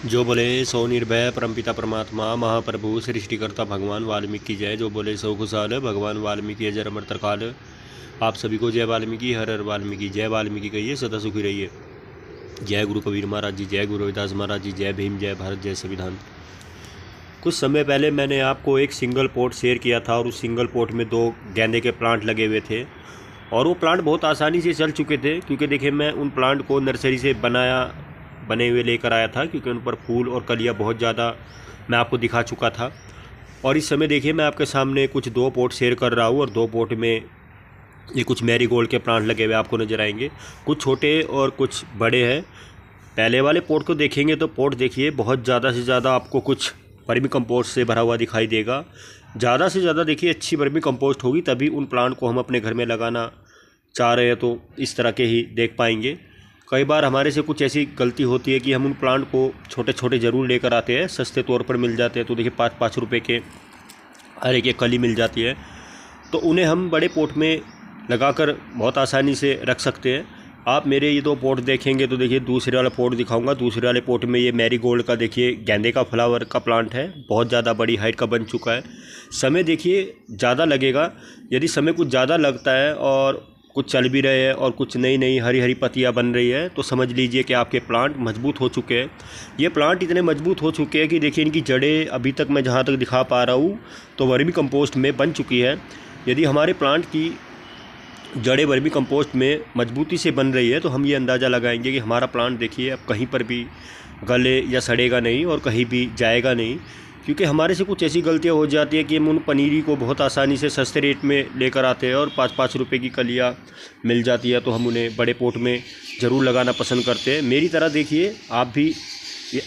जो बोले सो निर्भय परमपिता परमात्मा महाप्रभु सृष्टिकर्ता भगवान वाल्मीकि जय। जो बोले सो खुशहाल भगवान वाल्मीकि अजर अमर तरकाल। आप सभी को जय वाल्मीकि, हर हर वाल्मीकि, जय वाल्मीकि कहिए, सदा सुखी रहिए। जय गुरु कबीर महाराज जी, जय गुरु रविदास महाराज जी, जय भीम, जय भारत, जय संविधान। कुछ समय पहले मैंने आपको एक सिंगल पॉट शेयर किया था और उस सिंगल पॉट में 2 गेंदे के प्लांट लगे हुए थे और वो प्लांट बहुत आसानी से चल चुके थे, क्योंकि देखिए मैं उन प्लांट को नर्सरी से बने हुए लेकर आया था, क्योंकि उन पर फूल और कलियाँ बहुत ज़्यादा मैं आपको दिखा चुका था। और इस समय देखिए मैं आपके सामने कुछ 2 पॉट शेयर कर रहा हूँ और 2 पॉट में ये कुछ मैरीगोल्ड के प्लांट लगे हुए आपको नज़र आएंगे। कुछ छोटे और कुछ बड़े हैं। पहले वाले पॉट को देखेंगे तो पॉट देखिए बहुत ज़्यादा से ज़्यादा आपको कुछ वर्मी कंपोस्ट से भरा हुआ दिखाई देगा। ज़्यादा से ज़्यादा देखिए अच्छी वर्मी कंपोस्ट होगी तभी उन प्लांट को हम अपने घर में लगाना चाह रहे हैं, तो इस तरह के ही देख पाएंगे। कई बार हमारे से कुछ ऐसी गलती होती है कि हम उन प्लांट को छोटे छोटे ज़रूर लेकर आते हैं, सस्ते तौर पर मिल जाते हैं, तो देखिए 5-5 रुपये के हर एक कली मिल जाती है, तो उन्हें हम बड़े पॉट में लगाकर बहुत आसानी से रख सकते हैं। आप मेरे ये 2 पॉट देखेंगे तो देखिए दूसरे वाला पॉट दिखाऊंगा। दूसरे वाले पॉट में ये मैरीगोल्ड का देखिए गेंदे का फ्लावर का प्लांट है, बहुत ज़्यादा बड़ी हाइट का बन चुका है। समय देखिए ज़्यादा लगेगा, यदि समय कुछ ज़्यादा लगता है और कुछ चल भी रहे हैं और कुछ नई नई हरी हरी पत्तियां बन रही है तो समझ लीजिए कि आपके प्लांट मजबूत हो चुके हैं। ये प्लांट इतने मजबूत हो चुके हैं कि देखिए इनकी जड़ें अभी तक मैं जहाँ तक दिखा पा रहा हूँ तो वर्मी कंपोस्ट में बन चुकी है। यदि हमारे प्लांट की जड़ें वर्मी कंपोस्ट में मजबूती से बन रही है तो हम ये अंदाज़ा लगाएंगे कि हमारा प्लांट देखिए अब कहीं पर भी गले या सड़ेगा नहीं और कहीं भी जाएगा नहीं। क्योंकि हमारे से कुछ ऐसी गलतियां हो जाती है कि हम उन पनीरी को बहुत आसानी से सस्ते रेट में लेकर आते हैं और 5-5 रुपये की कलियां मिल जाती है, तो हम उन्हें बड़े पोट में ज़रूर लगाना पसंद करते हैं। मेरी तरह देखिए आप भी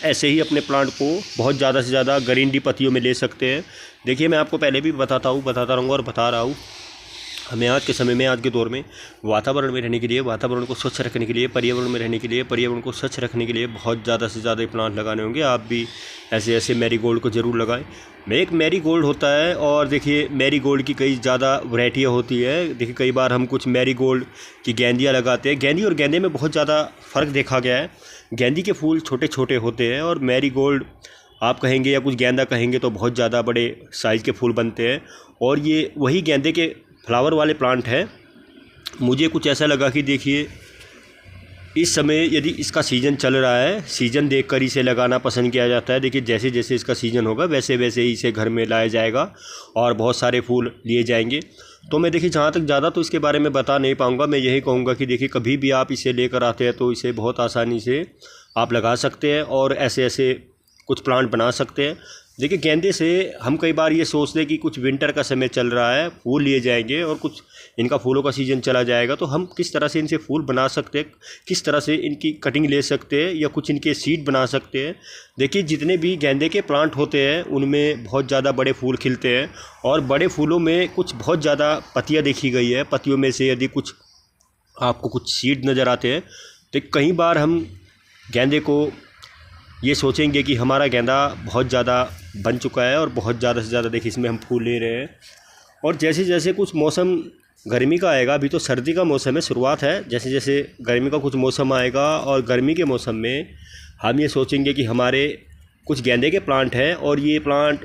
ऐसे ही अपने प्लांट को बहुत ज़्यादा से ज़्यादा ग्रीनरी पत्तियों में ले सकते हैं। देखिए मैं आपको पहले भी बताता रहूँगा और बता रहा हूँ, हमें आज के समय में, आज के दौर में वातावरण में रहने के लिए, वातावरण को स्वच्छ रखने के लिए, पर्यावरण में रहने के लिए, पर्यावरण को स्वच्छ रखने के लिए बहुत ज़्यादा से ज़्यादा प्लांट लगाने होंगे। आप भी ऐसे ऐसे मैरीगोल्ड को ज़रूर लगाएं। एक मैरीगोल्ड होता है और देखिए मैरीगोल्ड की कई ज़्यादा वैरायटियाँ होती है। देखिए कई बार हम कुछ मैरीगोल्ड की गेंदियाँ लगाते हैं। गेंदी और गेंदे में बहुत ज़्यादा फ़र्क देखा गया है। गेंदी के फूल छोटे छोटे होते हैं और मैरीगोल्ड आप कहेंगे या कुछ गेंदा कहेंगे तो बहुत ज़्यादा बड़े साइज़ के फूल बनते हैं और ये वही गेंदे के फ्लावर वाले प्लांट है। मुझे कुछ ऐसा लगा कि देखिए इस समय यदि इसका सीज़न चल रहा है, सीज़न देखकर इसे लगाना पसंद किया जाता है। देखिए जैसे जैसे इसका सीज़न होगा वैसे वैसे ही इसे घर में लाया जाएगा और बहुत सारे फूल लिए जाएंगे। तो मैं देखिए जहाँ तक ज़्यादा तो इसके बारे में बता नहीं पाऊँगा। मैं यही कहूँगा कि देखिए कभी भी आप इसे लेकर आते हैं तो इसे बहुत आसानी से आप लगा सकते हैं और ऐसे ऐसे कुछ प्लांट बना सकते हैं। देखिए गेंदे से हम कई बार ये सोचते हैं कि कुछ विंटर का समय चल रहा है, फूल लिए जाएंगे और कुछ इनका फूलों का सीज़न चला जाएगा, तो हम किस तरह से इनसे फूल बना सकते हैं, किस तरह से इनकी कटिंग ले सकते हैं या कुछ इनके सीड बना सकते हैं। देखिए जितने भी गेंदे के प्लांट होते हैं उनमें बहुत ज़्यादा बड़े फूल खिलते हैं और बड़े फूलों में कुछ बहुत ज़्यादा पत्तियाँ देखी गई है। पत्तियों में से यदि कुछ आपको कुछ सीड नज़र आते हैं तो कई बार हम गेंदे को ये सोचेंगे कि हमारा गेंदा बहुत ज़्यादा बन चुका है और बहुत ज़्यादा से ज़्यादा देखिए इसमें हम फूल ले रहे हैं। और जैसे जैसे कुछ मौसम गर्मी का आएगा, अभी तो सर्दी का मौसम है, शुरुआत है, जैसे जैसे गर्मी का कुछ मौसम आएगा और गर्मी के मौसम में हम ये सोचेंगे कि हमारे कुछ गेंदे के प्लांट हैं और ये प्लांट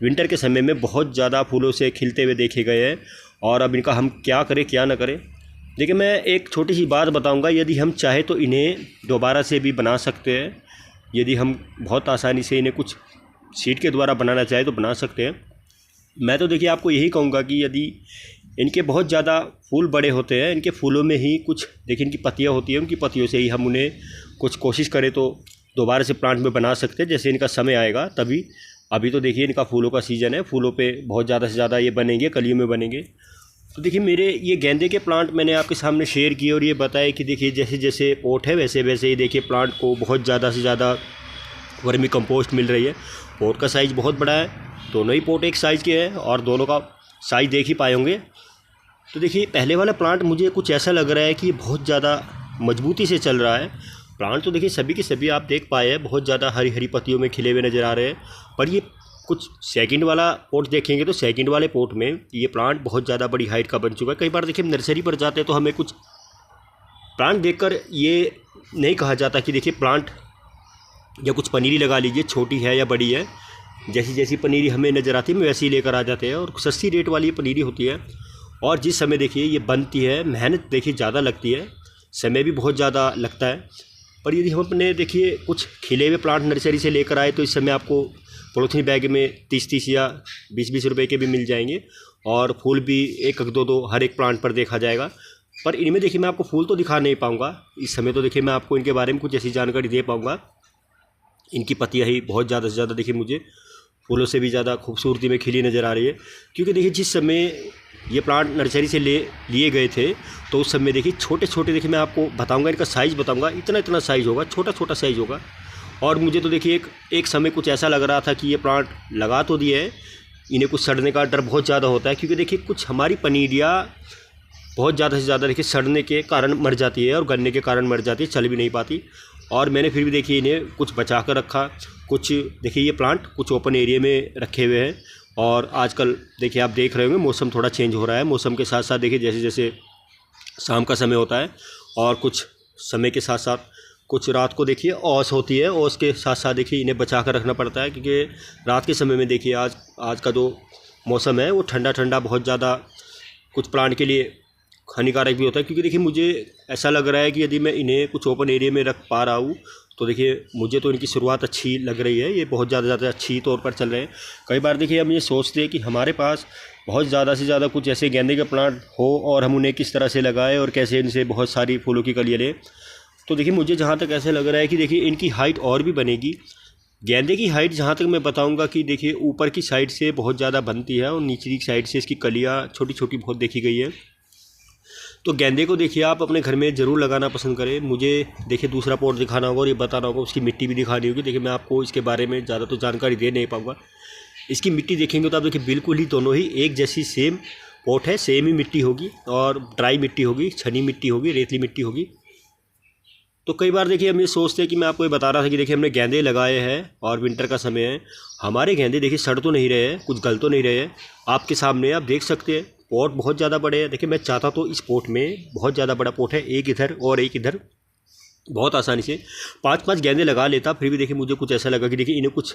विंटर के समय में बहुत ज़्यादा फूलों से खिलते हुए देखे गए हैं और अब इनका हम क्या करें क्या ना करें। देखिए मैं एक छोटी सी बात बताऊँगा, यदि हम चाहे तो इन्हें दोबारा से भी बना सकते हैं। यदि हम बहुत आसानी से इन्हें कुछ सीड के द्वारा बनाना चाहे तो बना सकते हैं। मैं तो देखिए आपको यही कहूँगा कि यदि इनके बहुत ज़्यादा फूल बड़े होते हैं, इनके फूलों में ही कुछ देखिए इनकी पत्तियाँ होती हैं, उनकी पत्तियों से ही हम उन्हें कुछ कोशिश करें तो दोबारा से प्लांट में बना सकते हैं। जैसे इनका समय आएगा तभी, अभी तो देखिए इनका फूलों का सीज़न है, फूलों पर बहुत ज़्यादा से ज़्यादा ये बनेंगे, कलियों में बनेंगे। तो देखिए मेरे ये गेंदे के प्लांट मैंने आपके सामने शेयर किए और ये बताया कि देखिए जैसे जैसे पॉट है वैसे वैसे ही देखिए प्लांट को बहुत ज़्यादा से ज़्यादा वर्मी कंपोस्ट मिल रही है। पॉट का साइज़ बहुत बड़ा है, दोनों ही पॉट एक साइज़ के हैं और दोनों का साइज़ देख ही पाए होंगे। तो देखिए पहले वाला प्लांट मुझे कुछ ऐसा लग रहा है कि ये बहुत ज़्यादा मजबूती से चल रहा है। प्लांट तो देखिए सभी के सभी आप देख पाए हैं, बहुत ज़्यादा हरी हरी पत्तियों में खिले हुए नज़र आ रहे हैं। पर ये कुछ सेकंड वाला पॉट देखेंगे तो सेकंड वाले पॉट में ये प्लांट बहुत ज़्यादा बड़ी हाइट का बन चुका है। कई बार देखिए नर्सरी पर जाते हैं तो हमें कुछ प्लांट देखकर ये नहीं कहा जाता कि देखिए प्लांट या कुछ पनीरी लगा लीजिए, छोटी है या बड़ी है, जैसी जैसी पनीरी हमें नज़र आती है मैं वैसे ही लेकर आ जाते हैं। और सस्ती रेट वाली पनीरी होती है। और जिस समय देखिए ये बनती है, मेहनत देखिए ज़्यादा लगती है, समय भी बहुत ज़्यादा लगता है। पर यदि हम अपने देखिए कुछ खिले हुए प्लांट नर्सरी से लेकर आए तो इस समय आपको पॉलीथीन बैग में 30-30 या 20-20 रुपए के भी मिल जाएंगे। और फूल भी 1-2 हर एक प्लांट पर देखा जाएगा। पर इनमें देखिए मैं आपको फूल तो दिखा नहीं पाऊँगा इस समय। तो देखिए मैं आपको इनके बारे में कुछ ऐसी जानकारी दे पाऊँगा। इनकी पत्तियाँ ही बहुत ज़्यादा से ज़्यादा देखिए मुझे फूलों से भी ज़्यादा खूबसूरती में खिली नज़र आ रही है। क्योंकि देखिए जिस समय ये प्लांट नर्सरी से लिए गए थे तो उस समय देखिए छोटे छोटे, देखिए मैं आपको बताऊंगा, इनका साइज़ बताऊंगा, इतना इतना साइज़ होगा, छोटा छोटा साइज़ होगा। और मुझे तो देखिए एक समय कुछ ऐसा लग रहा था कि ये प्लांट लगा तो दिए हैं, इन्हें कुछ सड़ने का डर बहुत ज़्यादा होता है। क्योंकि देखिए कुछ हमारी पनीरियाँ बहुत ज़्यादा से ज़्यादा देखिए सड़ने के कारण मर जाती है और गलने के कारण मर जाती है, चल भी नहीं पाती। और मैंने फिर भी देखिए इन्हें कुछ बचा कर रखा। कुछ देखिए ये प्लांट कुछ ओपन एरिया में रखे हुए हैं। और आजकल देखिए आप देख रहे होंगे मौसम थोड़ा चेंज हो रहा है। मौसम के साथ साथ देखिए जैसे जैसे शाम का समय होता है और कुछ समय के साथ साथ कुछ रात को देखिए ओस होती है, ओस के साथ साथ देखिए इन्हें बचा कर रखना पड़ता है। क्योंकि रात के समय में देखिए आज का जो मौसम है वो ठंडा ठंडा बहुत ज़्यादा कुछ प्लांट के लिए हानिकारक भी होता है। क्योंकि देखिए मुझे ऐसा लग रहा है कि यदि मैं इन्हें कुछ ओपन एरिया में रख पा रहा हूँ तो देखिए मुझे तो इनकी शुरुआत अच्छी लग रही है, ये बहुत ज़्यादा अच्छी तौर पर चल रहे हैं। कई बार देखिए हम ये सोचते हैं कि हमारे पास बहुत ज़्यादा से ज़्यादा कुछ ऐसे गेंदे के प्लांट हो और हम उन्हें किस तरह से लगाएं और कैसे इनसे बहुत सारी फूलों की कलियाँ लें। तो देखिए मुझे जहाँ तक ऐसा लग रहा है कि देखिए इनकी हाइट और भी बनेगी। गेंदे की हाइट जहाँ तक मैं बताऊँगा कि देखिए ऊपर की साइड से बहुत ज़्यादा बनती है और निचली साइड से इसकी कलियाँ छोटी छोटी बहुत देखी गई है। तो गेंदे को देखिए आप अपने घर में ज़रूर लगाना पसंद करें। मुझे देखिए दूसरा पॉट दिखाना होगा और ये बताना होगा, उसकी मिट्टी भी दिखानी होगी। देखिए मैं आपको इसके बारे में ज़्यादा तो जानकारी दे नहीं पाऊँगा। इसकी मिट्टी देखेंगे तो आप देखिए बिल्कुल ही दोनों ही एक जैसी सेम पॉट है, सेम ही मिट्टी होगी और ड्राई मिट्टी होगी, छनी मिट्टी होगी, रेतली मिट्टी होगी। तो कई बार देखिए हम ये सोचते हैं कि मैं आपको ये बता रहा था कि देखिए हमने गेंदे लगाए हैं और विंटर का समय है, हमारे गेंदे देखिए सड़ तो नहीं रहे हैं, कुछ गल तो नहीं रहे हैं। आपके सामने आप देख सकते हैं पॉट बहुत ज़्यादा बड़े हैं। देखिए मैं चाहता तो इस पॉट में बहुत ज़्यादा बड़ा पॉट है, एक इधर और एक इधर, बहुत आसानी से 5-5 गेंदे लगा लेता। फिर भी देखिए मुझे कुछ ऐसा लगा कि देखिए इन्हें कुछ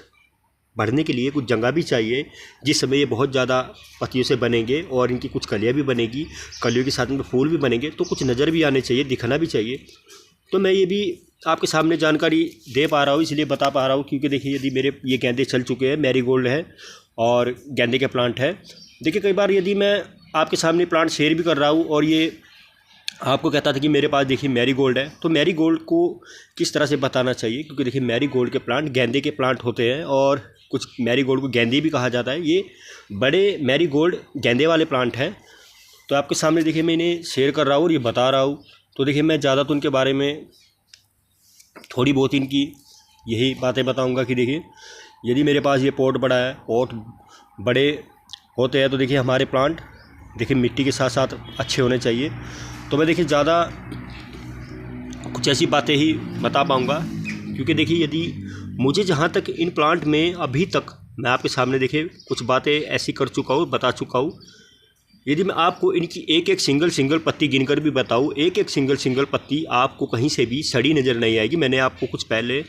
बढ़ने के लिए कुछ जगह भी चाहिए, जिस समय ये बहुत ज़्यादा पत्तियों से बनेंगे और इनकी कुछ कलियाँ भी बनेगी, कलियों के साथ में फूल भी बनेंगे, तो कुछ नज़र भी आने चाहिए, दिखना भी चाहिए। तो मैं ये भी आपके सामने जानकारी दे पा रहा हूँ, इसलिए बता पा रहा हूँ क्योंकि देखिए यदि मेरे ये गेंदे चल चुके हैं, मैरीगोल्ड है और गेंदे के प्लांट है। देखिए कई बार यदि मैं आपके सामने प्लांट शेयर भी कर रहा हूँ और ये आपको कहता था कि मेरे पास देखिए मैरीगोल्ड है, तो मैरीगोल्ड को किस तरह से बताना चाहिए, क्योंकि देखिए मैरीगोल्ड के प्लांट गेंदे के प्लांट होते हैं और कुछ मैरीगोल्ड को गेंदे भी कहा जाता है। ये बड़े मैरीगोल्ड गेंदे वाले प्लांट हैं। तो आपके सामने देखिए मैं इन्हें शेयर कर रहा हूँ और ये बता रहा हूँ। तो देखिए मैं ज़्यादा तो उनके बारे में थोड़ी बहुत इनकी यही बातें बताऊंगा कि देखिए यदि मेरे पास ये पॉट बड़ा है, पॉट बड़े होते हैं तो देखिए हमारे प्लांट देखिए मिट्टी के साथ साथ अच्छे होने चाहिए। तो मैं देखिए ज़्यादा कुछ ऐसी बातें ही बता पाऊंगा क्योंकि देखिए यदि मुझे जहाँ तक इन प्लांट में अभी तक मैं आपके सामने देखिए कुछ बातें ऐसी कर चुका हूँ, बता चुका हूँ। यदि मैं आपको इनकी एक एक सिंगल पत्ती गिनकर भी बताऊँ, एक एक सिंगल पत्ती आपको कहीं से भी सड़ी नज़र नहीं आएगी। मैंने आपको कुछ पहले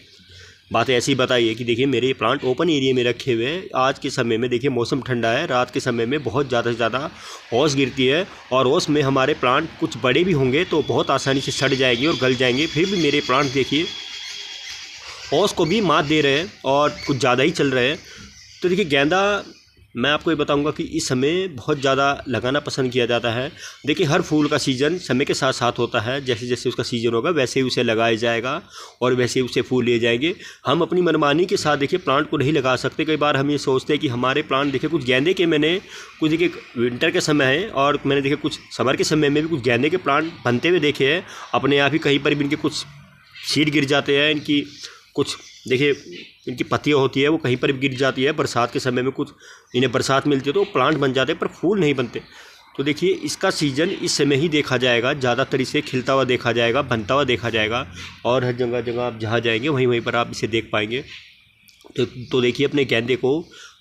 बातें ऐसी बताई है कि देखिए मेरे प्लांट ओपन एरिया में रखे हुए हैं। आज के समय में देखिए मौसम ठंडा है, रात के समय में बहुत ज़्यादा से ज़्यादा ओस गिरती है और ओस में हमारे प्लांट कुछ बड़े भी होंगे तो बहुत आसानी से सड़ जाएंगे और गल जाएंगे। फिर भी मेरे प्लांट देखिए ओस को भी मात दे रहे हैं और कुछ ज़्यादा ही चल रहे हैं। तो देखिए गेंदा मैं आपको ये बताऊंगा कि इस समय बहुत ज़्यादा लगाना पसंद किया जाता है। देखिए हर फूल का सीज़न समय के साथ साथ होता है, जैसे जैसे उसका सीज़न होगा वैसे ही उसे लगाया जाएगा और वैसे ही उसे फूल लिए जाएंगे। हम अपनी मनमानी के साथ देखिए प्लांट को नहीं लगा सकते। कई बार हम ये सोचते हैं कि हमारे प्लांट देखिए कुछ गेंदे के, मैंने कुछ देखिए विंटर के समय है और मैंने देखिए कुछ समर के समय में भी कुछ गेंदे के प्लांट बनते हुए देखे हैं। अपने आप ही कहीं पर भी इनके कुछ सीड गिर जाते हैं, इनकी कुछ देखिए इनकी पत्तियाँ होती है वो कहीं पर भी गिर जाती है। बरसात के समय में कुछ इन्हें बरसात मिलती है तो प्लांट बन जाते हैं पर फूल नहीं बनते। तो देखिए इसका सीज़न इस समय ही देखा जाएगा, ज़्यादातर इसे खिलता हुआ देखा जाएगा, बनता हुआ देखा जाएगा और हर जगह जगह आप जहाँ जाएंगे वहीं पर आप इसे देख पाएंगे। तो देखिए अपने गेंदे को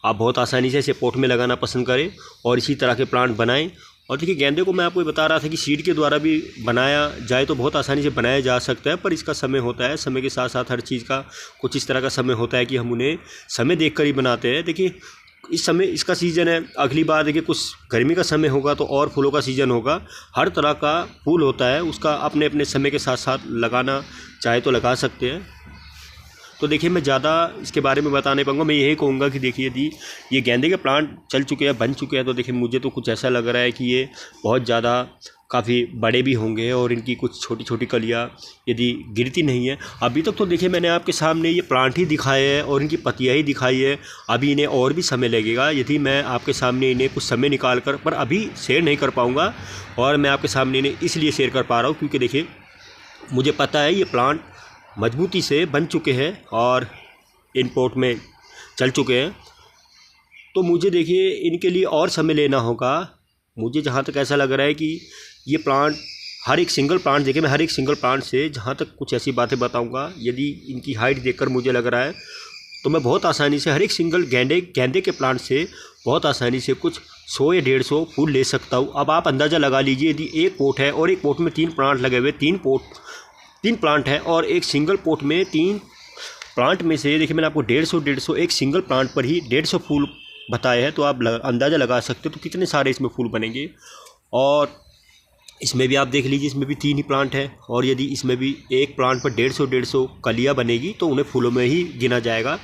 आप बहुत आसानी से इसे पॉट में लगाना पसंद करें और इसी तरह के प्लांट बनाएं और देखिए गेंदे को मैं आपको ये बता रहा था कि सीड के द्वारा भी बनाया जाए तो बहुत आसानी से बनाया जा सकता है, पर इसका समय होता है। समय के साथ साथ हर चीज़ का कुछ इस तरह का समय होता है कि हम उन्हें समय देखकर ही बनाते हैं। देखिए इस समय इसका सीज़न है, अगली बार देखिए कुछ गर्मी का समय होगा तो और फूलों का सीज़न होगा। हर तरह का फूल होता है, उसका अपने अपने समय के साथ साथ लगाना चाहे तो लगा सकते हैं। तो देखिए मैं ज़्यादा इसके बारे में बता नहीं पाऊँगा। मैं यही कहूँगा कि देखिए यदि ये गेंदे के प्लांट चल चुके हैं, बन चुके हैं, तो देखिए मुझे तो कुछ ऐसा लग रहा है कि ये बहुत ज़्यादा काफ़ी बड़े भी होंगे और इनकी कुछ छोटी छोटी कलियाँ यदि गिरती नहीं है। अभी तक तो देखिए मैंने आपके सामने ये प्लांट ही दिखाए हैं और इनकी पत्तियाँ ही दिखाई है। अभी इन्हें और भी समय लगेगा, यदि मैं आपके सामने इन्हें कुछ समय निकाल कर, पर अभी शेयर नहीं कर पाऊँगा। और मैं आपके सामने इन्हें इसलिए शेयर कर पा रहा हूँ क्योंकि देखिए मुझे पता है ये प्लांट मजबूती से बन चुके हैं और इन पॉट में चल चुके हैं। तो मुझे देखिए इनके लिए और समय लेना होगा। मुझे जहाँ तक ऐसा लग रहा है कि ये प्लांट हर एक सिंगल प्लांट देखिए, मैं हर एक सिंगल प्लांट से जहाँ तक कुछ ऐसी बातें बताऊँगा, यदि इनकी हाइट देखकर मुझे लग रहा है तो मैं बहुत आसानी से हर एक सिंगल गेंदे के प्लांट से बहुत आसानी से कुछ 100 या 150 फूल ले सकता हूँ। अब आप अंदाज़ा लगा लीजिए, यदि एक पोट है और एक पोट में 3 प्लांट लगे हुए, 3 प्लांट है और एक सिंगल पोट में 3 प्लांट में से देखिए मैंने आपको 150 एक सिंगल प्लांट पर ही 150 फूल बताए हैं। तो आप अंदाज़ा लगा सकते हो तो कितने सारे इसमें फूल बनेंगे। और इसमें भी आप देख लीजिए, इसमें भी 3 ही प्लांट है और यदि इसमें भी एक प्लांट पर 150 कलियाँ बनेगी तो उन्हें फूलों में ही गिना जाएगा।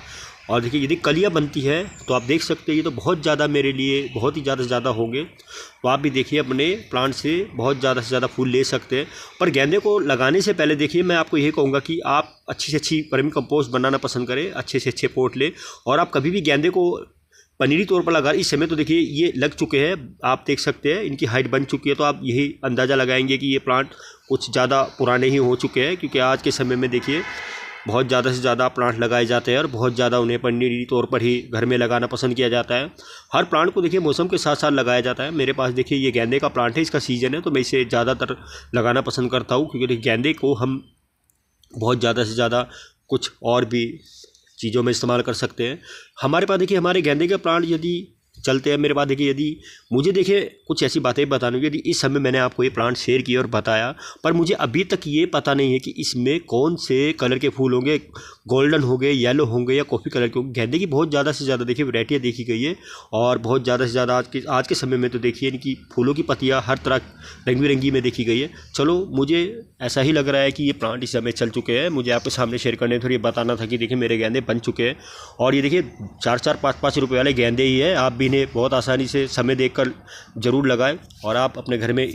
और देखिए यदि कलियाँ बनती है तो आप देख सकते हैं ये तो बहुत ज़्यादा मेरे लिए बहुत ही ज़्यादा होंगे। तो आप भी देखिए अपने प्लांट से बहुत ज़्यादा से ज़्यादा फूल ले सकते हैं। पर गेंदे को लगाने से पहले देखिए मैं आपको यही कहूँगा कि आप अच्छी से अच्छी वर्मी कंपोस्ट बनाना पसंद करें, अच्छे से अच्छे पोट लें। और आप कभी भी गेंदे को पनीरी तौर पर लगा, इस समय तो देखिए ये लग चुके हैं, आप देख सकते हैं इनकी हाइट बन चुकी है। तो आप यही अंदाज़ा लगाएंगे कि ये प्लांट कुछ ज़्यादा पुराने ही हो चुके हैं, क्योंकि आज के समय में देखिए बहुत ज़्यादा से ज़्यादा प्लांट लगाए जाते हैं और बहुत ज़्यादा उन्हें पनीरी तौर पर ही घर में लगाना पसंद किया जाता है। हर प्लांट को देखिए मौसम के साथ साथ लगाया जाता है। मेरे पास देखिए ये गेंदे का प्लांट है, इसका सीज़न है तो मैं इसे ज़्यादातर लगाना पसंद करता हूँ, क्योंकि गेंदे को हम बहुत ज़्यादा से ज़्यादा कुछ और भी चीज़ों में इस्तेमाल कर सकते हैं। हमारे पास देखिए हमारे गेंदे के प्लांट यदि चलते हैं, मेरे पास देखिए यदि मुझे देखिए कुछ ऐसी बातें बतानी होगी। यदि इस समय मैंने आपको ये प्लांट शेयर किया और बताया, पर मुझे अभी तक ये पता नहीं है कि इसमें कौन से कलर के फूल होंगे, गोल्डन होंगे, येलो होंगे या कॉफ़ी कलर के होंगे। गेंदे की बहुत ज़्यादा से ज़्यादा देखिए वैरायटियाँ देखी गई है और बहुत ज़्यादा से ज़्यादा आज के समय में तो देखिए इनकी फूलों की पत्तियाँ हर तरह रंग बिरंगी में देखी गई है। चलो मुझे ऐसा ही लग रहा है कि ये प्लांट इस समय चल चुके हैं। मुझे आपके सामने शेयर करने थोड़ी बताना था कि देखिए मेरे गेंदे बन चुके हैं और ये देखिए 4-4, 5-5 रुपये वाले गेंदे ही है। आप भी इन्हें बहुत आसानी से समय देखकर ज़रूर लगाएं और आप अपने घर में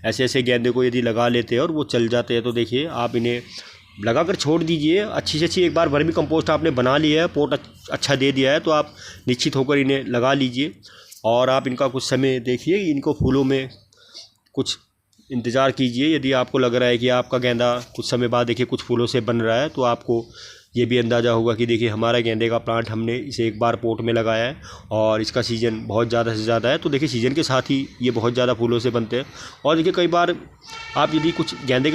ऐसे ऐसे गेंदे को यदि लगा लेते हैं और वो चल जाते हैं तो देखिए आप इन्हें लगाकर छोड़ दीजिए। अच्छी से अच्छी एक बार वर्मी कंपोस्ट आपने बना लिया है, पोट अच्छा दे दिया है, तो आप निश्चित होकर इन्हें लगा लीजिए और आप इनका कुछ समय देखिए, इनको फूलों में कुछ इंतज़ार कीजिए। यदि आपको लग रहा है कि आपका गेंदा कुछ समय बाद देखिए कुछ फूलों से बन रहा है तो आपको ये भी अंदाज़ा होगा कि देखिए हमारा गेंदे का प्लांट हमने इसे एक बार पोट में लगाया है और इसका सीज़न बहुत ज़्यादा से ज़्यादा है। तो देखिए सीज़न के साथ ही ये बहुत ज़्यादा फूलों से बनते हैं। और देखिए कई बार आप यदि कुछ गेंदे के